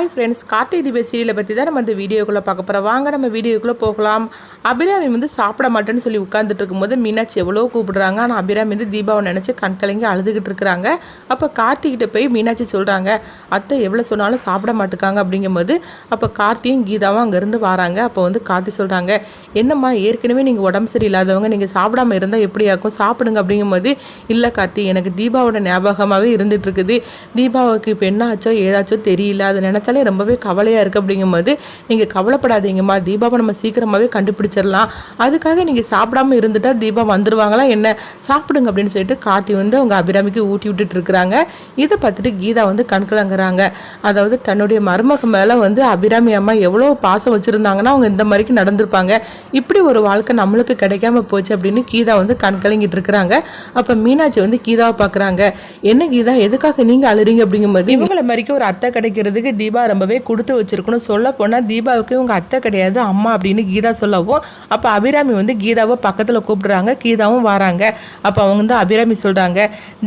Hi friends, Karthigai Deepam சீரியலை பற்றி தான் நம்ம இந்த வீடியோக்குள்ளே பார்க்க போகிறோம். வாங்க நம்ம வீடியோக்குள்ளே போகலாம். அபிராமி வந்து சாப்பிட மாட்டேன்னு சொல்லி உட்காந்துட்டு இருக்கும்போது மீனாட்சி எவ்வளோ கூப்பிடுறாங்க. ஆனால் அபிராமி வந்து தீபாவை நினச்சி கண்கலங்கி அழுதுகிட்டு இருக்கிறாங்க. அப்போ கார்த்திகிட்ட போய் மீனாட்சி சொல்கிறாங்க, அத்தை எவ்வளோ சொன்னாலும் சாப்பிட மாட்டுக்காங்க அப்படிங்கும்போது அப்போ கார்த்தியும் கீதாவும் அங்கேருந்து வராங்க. அப்போ வந்து கார்த்தி சொல்கிறாங்க, என்னம்மா ஏற்கனவே நீங்கள் உடம்பு சரியில்லாதவங்க, நீங்கள் சாப்பிடாம இருந்தால் எப்படி ஆக்கும், சாப்பிடுங்க அப்படிங்கும்போது, இல்லை கார்த்தி எனக்கு தீபாவோட ஞாபகமாகவே இருந்துட்டு இருக்குது. தீபாவுக்கு இப்போ என்ன ஆச்சோ ஏதாச்சோ தெரியல, அதை நினச்சாலே ரொம்பவே கவலையாக இருக்குது அப்படிங்கும்போது, நீங்கள் கவலைப்படாதீங்கம்மா, தீபாவை நம்ம சீக்கிரமாகவே கண்டுபிடிச்சிடலாம். அதுக்காக நீங்கள் சாப்பிடாம இருந்துட்டால் தீபா வந்துடுவாங்களா என்ன, சாப்பிடுங்க அப்படின்னு சொல்லிட்டு கார்த்தி வந்து அவங்க அபிராமிக்கு ஊட்டி விட்டுட்டு இருக்கிறாங்க. இதை பார்த்துட்டு கீதா வந்து கண்கலங்குறாங்க. அதாவது தன்னுடைய மருமக மேலே வந்து அபிராமி அம்மா எவ்வளோ பாசம் வச்சுருந்தாங்கன்னா அவங்க இந்த மாதிரிக்கு நடந்திருப்பாங்க. இப்படி ஒரு வாழ்க்கை நம்மளுக்கு கிடைக்காம போச்சு அப்படின்னு கீதா வந்து கண்கலங்கிட்டு இருக்கிறாங்க. அப்போ மீனாட்சி வந்து கீதாவை பார்க்குறாங்க. என்ன கீதா, எதுக்காக நீங்கள் அழுறீங்க அப்படிங்கும்போது, இவங்கள மாதிரிக்கு ஒரு அத்தை கிடைக்கிறதுக்கு தீபா ரொம்பவே கொடுத்து வச்சிருக்கணும். சொல்ல போனால் தீபாவுக்கு இவங்க அத்தை கிடையாது, அம்மா அப்படின்னு கீதா சொல்லவும் அப்போ அபிராமி வந்து கீதாவை பக்கத்தில் கூப்பிடுறாங்க. கீதாவும் வராங்க. அப்போ அவங்க வந்து அபிராமி சொல்கிறாங்க,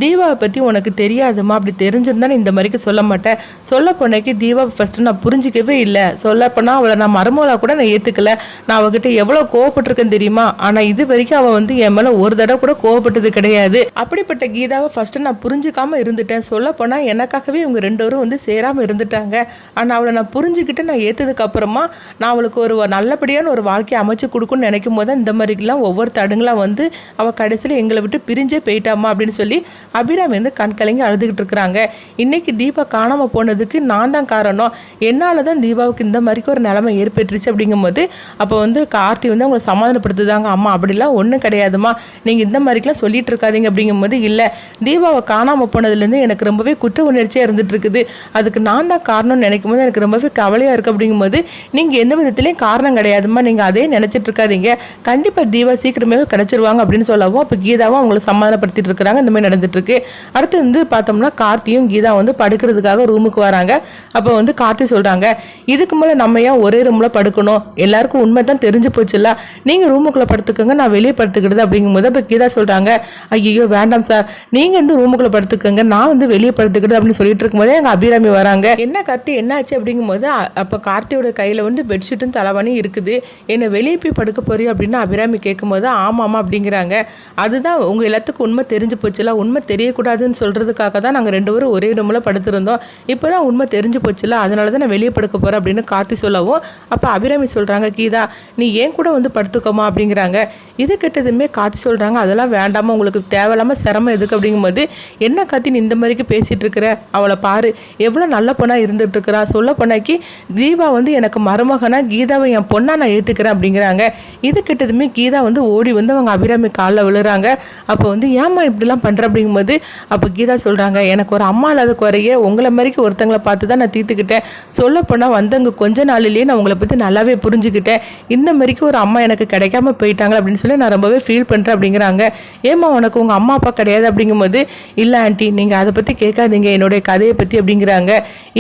தீபாவை பற்றி உனக்கு தெரியாதுமா, அப்படி தெரிஞ்சிருந்தா இந்த மாதிரிக்கு சொல்ல மாட்டேன். சொல்ல போனக்கு தீபாவை ஃபஸ்ட்டு நான் புரிஞ்சிக்கவே இல்லை. சொல்லப்போனால் அவளை நான் மருமகளாக கூட நான் ஏற்றுக்கல. நான் அவகிட்ட எவ்வளோ கோவப்பட்டிருக்கேன் தெரியுமா, ஆனால் இது வரைக்கும் அவள் வந்து என் மேலே ஒரு தடவை கூட கோவப்பட்டது கிடையாது. அப்படிப்பட்ட கீதாவை ஃபஸ்ட்டு நான் புரிஞ்சிக்காமல் இருந்துட்டேன். சொல்ல போனால் எனக்காகவே இவங்க ரெண்டு பேரும் வந்து சேராமல் இருந்துட்டாங்க. ஆனால் அவளை நான் புரிஞ்சுக்கிட்டு நான் ஏற்றதுக்கு அப்புறமா நான் அவளுக்கு ஒரு நல்லபடியான ஒரு வாழ்க்கையை அமைச்சு கொடுக்குன்னு நினைக்கும் போது இந்த மாதிரிலாம் ஒவ்வொரு தடுங்களாக வந்து அவள் கடைசியில் எங்களை விட்டு பிரிஞ்சே போயிட்டாமா அப்படின்னு சொல்லி அபிராமி வந்து கண்கலங்கி அழுதுகிட்டு இருக்கிறாங்க. இன்னைக்கு தீபா காணாமல் போனதுக்கு நான் தான் காரணம், என்னால் தான் தீபாவுக்கு இந்த மாதிரிக்கு ஒரு நிலைமை ஏற்பட்டுருச்சு அப்படிங்கும்போது அப்போ வந்து கார்த்தி வந்து அவங்களை சமாதானப்படுத்துதாங்க. அம்மா அப்படிலாம் ஒன்றும் கிடையாதுமா, நீங்கள் இந்த மாதிரிக்கெலாம் சொல்லிட்டு இருக்காதீங்க அப்படிங்கும்போது, இல்லை தீபாவை காணாமல் போனதுலேருந்து எனக்கு ரொம்பவே குற்ற உணர்ச்சியாக இருந்துட்டு இருக்குது, அதுக்கு நான் தான் காரணம்னு நினைக்கும் போது எனக்கு ரொம்பவே கவலையாக இருக்குது அப்படிங்கும்போது, நீங்கள் எந்த விதத்துலேயும் காரணம் கிடையாதுமா, நீங்கள் அதே நினச்சிட்டு இருக்காதீங்க, கண்டிப்பாக தீபா சீக்கிரமே கிடச்சிருவாங்க அப்படின்னு சொல்லவும் அப்போ கீதாவும் அவங்களை சமாதானப்படுத்திட்டு இருக்கிறாங்க. இந்த மாதிரி நடந்துட்டு இருக்கு. அடுத்து வந்து பார்த்தோம்னா கார்த்தியும் கீதா வந்து படுக்கிறதுக்காக ரூமுக்கு வராங்க. அப்போ வந்து கார்த்தி சொல்கிறாங்க, இதுக்கு மேலே நம்ம ஏன் ஒரே ரூமில் படுக்கணும், எல்லாருக்கும் உண்மை தான் தெரிஞ்சு போச்சுல்ல, நீங்கள் ரூமுக்குள்ளே படுத்துக்கோங்க, நான் வெளியே படுத்துக்கிறது அப்படிங்கும்போது அப்போ கீதா சொல்கிறாங்க, ஐயோ வேண்டாம் சார், நீங்கள் வந்து ரூமுக்குள்ளே படுத்துக்கோங்க, நான் வந்து வெளியே படுத்துக்கிறது அப்படின்னு சொல்லிட்டு இருக்கும்போதே எங்கள் அபிராமி வராங்க. என்ன கார்த்தி என்னாச்சு அப்படிங்கும்போது அப்போ கார்த்தியோட கையில் வந்து பெட்ஷீட்டும் தலைவாணி இருக்குது, என்னை வெளியே போய் படுக்க போறியா அப்படின்னு அபிராமி கேட்கும்போது ஆமாம்மா அப்படிங்கிறாங்க. அதுதான் உங்கள் எல்லாத்துக்கும் உண்மை தெரிஞ்சு போச்சுல, உண்மை தெரியக்கூடாதுன்னு சொல்கிறதுக்காக தான் நாங்கள் ரெண்டு பேரும் ஒரே ரூமில் படுத்திருந்தோம், இப்போ தான் உண்மை தெரிஞ்சு போச்சுல, அதனால தான் நான் வெளியே படுக்க போகிறேன் அப்படின்னு கார்த்தி சொல்லவும் அப்போ அபிராமி சொல்கிறாங்க, கீதா நீ ஏன் கூட வந்து படுத்துக்கோமா அப்படிங்கிறாங்க. இது கெட்டதுமே கார்த்தி சொல்கிறாங்க, அதெல்லாம் வேண்டாமா, உங்களுக்கு தேவையில்லாமல் சிரமம் எதுக்கு அப்படிங்கும்போது, என்ன கார்த்தி நீ இந்த மாதிரிக்கு பேசிகிட்டு இருக்கிற, அவளை பாரு எவ்வளோ நல்ல பொண்ணாக இருந்துட்டு இருக்கிறா, சொல்ல பொண்ணாக்கி தீபா வந்து எனக்கு மருமகனா, கீதாவை என் பொண்ணா நான் ஏற்றுக்கிறேன் அப்படிங்கிறாங்க. இது கிட்டதுமே கீதா வந்து ஓடி வந்து அவங்க அபிராமி காலில் விழுறாங்க. அப்போ வந்து ஏம்மா இப்படிலாம் பண்ணுற அப்படிங்கும்போது அப்போ கீதா சொல்கிறாங்க, எனக்கு ஒரு அம்மா இல்லாத குறைய உங்களை மாதிரிக்கு ஒருத்தங்களை பார்த்து தான் நான் தீர்த்துக்கிட்டேன், சொல்ல போனால் வந்தவங்க கொஞ்ச நாளிலேயே நான் உங்களை பற்றி நல்லாவே புரிஞ்சுக்கிட்டேன், இந்த மாதிரிக்கு ஒரு அம்மா எனக்கு கிடைக்காம போயிட்டாங்க அப்படின்னு சொல்லி நான் ரொம்பவே ஃபீல் பண்ணுறேன் அப்படிங்கிறாங்க. ஏம்மா உனக்கு உங்கள் அம்மா அப்பா கிடையாது அப்படிங்கும்போது, இல்லை ஆண்டி நீங்கள் அதை பற்றி கேட்காதீங்க, என்னுடைய கதையை பற்றி அப்படிங்கிறாங்க.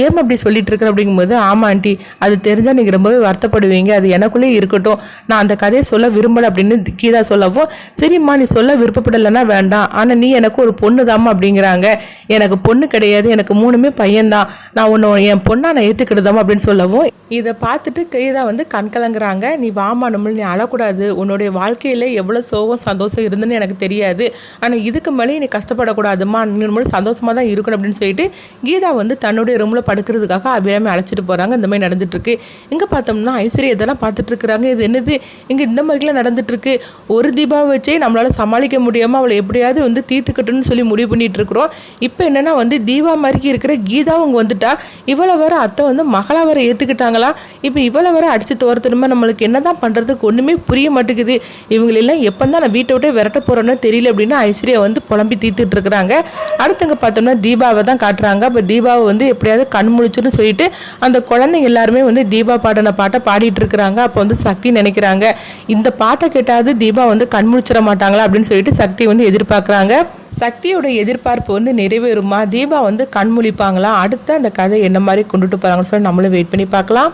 ஏமா அப்படி சொல்லிட்டு இருக்கிற அப்படிங்கும்போது, ஆமாம் ஆண்டி அது தெரிஞ்சால் நீங்கள் ரொம்பவே வருத்தப்படுவீங்க, அது எனக்குள்ளே இருக்கட்டும், நான் அந்த கதையை சொல்ல விரும்பலை அப்படின்னு கீதா சொல்லவும், சரிம்மா நீ சொல்ல விருப்பப்படலைன்னா வேண்டாம், ஆனால் நீ எனக்கு ஒரு பொண்ணு தாம்மா அப்படிங்கிறாங்க. எனக்கு பொண்ணு கிடையாது, எனக்கு 3 பையன்தான், நான் உன்னை என் பொண்ணா நான் ஏற்றுக்கிடுதாம்மா அப்படின்னு சொல்லவும் இதை பார்த்துட்டு கீதா வந்து கண்கலங்குறாங்க. நீ வாமா, நம்மள நீ அழக்கூடாது, உன்னுடைய வாழ்க்கையில் எவ்வளோ சோகம் சந்தோஷம் இருந்துன்னு எனக்கு தெரியாது, ஆனால் இதுக்கு மேலே நீ கஷ்டப்படக்கூடாதுமா, நீ சந்தோஷமாக தான் இருக்கணும் அப்படின்னு சொல்லிட்டு கீதா வந்து தன்னுடைய ரூமில் படுக்கிறதுக்காக அபிராமி அழைச்சிட்டு போகிறாங்க. இந்த மாதிரி நடந்துட்டுருக்கு. இங்கே பார்த்தோம்னா ஐஸ்வர்யா இதெல்லாம் பார்த்துட்டு இருக்கிறாங்க. இது என்னது இங்கே இந்த மாதிரிலாம் நடந்துட்டுருக்கு, ஒரு தீபாவை வச்சே நம்மளால் சமாளிக்க முடியாமல் அவளை எப்படியாவது வந்து தீர்த்துக்கட்டுன்னு சொல்லி முடிவு பண்ணிட்டு இருக்கிறோம். இப்போ என்னென்னா வந்து தீபா மாதிரிக்கு இருக்கிற கீதாவும் இங்கே வந்துட்டா, இவளை வர அத்தை வந்து மகளா வர ஏற்றுக்கிட்டாங்களா, இப்போ இவளை வர அடித்து தோரத்தணுமா, நம்மளுக்கு என்ன தான் பண்ணுறதுக்கு ஒன்றுமே புரிய மாட்டேங்குது, இவங்களெல்லாம் எப்போ தான் நான் வீட்டை விட்டே விரட்ட போகிறோன்னு தெரியல அப்படின்னு ஐஸ்வர்யா வந்து புலம்பி தீர்த்துட்டு இருக்கிறாங்க. அடுத்தங்க பார்த்தோம்னா தீபாவை தான் காட்டுறாங்க. அப்போ தீபாவை வந்து எப்படியாவது கண் முழிச்சுன்னு சொல்லிட்டு அந்த குழந்தைங்க எல்லாருமே வந்து தீபா பாடின பாட்டை பாடிட்டு இருக்கிறாங்க. அப்போ வந்து சக்தி நினைக்கிறாங்க, இந்த பாட்டை கேட்டாவது தீபா வந்து கண் முழிச்சிட மாட்டாங்களா அப்படின்னு சொல்லிட்டு சக்தி வந்து எதிர்பார்க்குறாங்க. சக்தியோட எதிர்பார்ப்பு வந்து நிறைவேறுமா, தீபா வந்து கண் முழிப்பாங்களா, அடுத்து அந்த கதை என்ன மாதிரி கொண்டுட்டு போகிறாங்கன்னு சொல்லி நம்மளும் வெயிட் பண்ணி பார்க்கலாம்.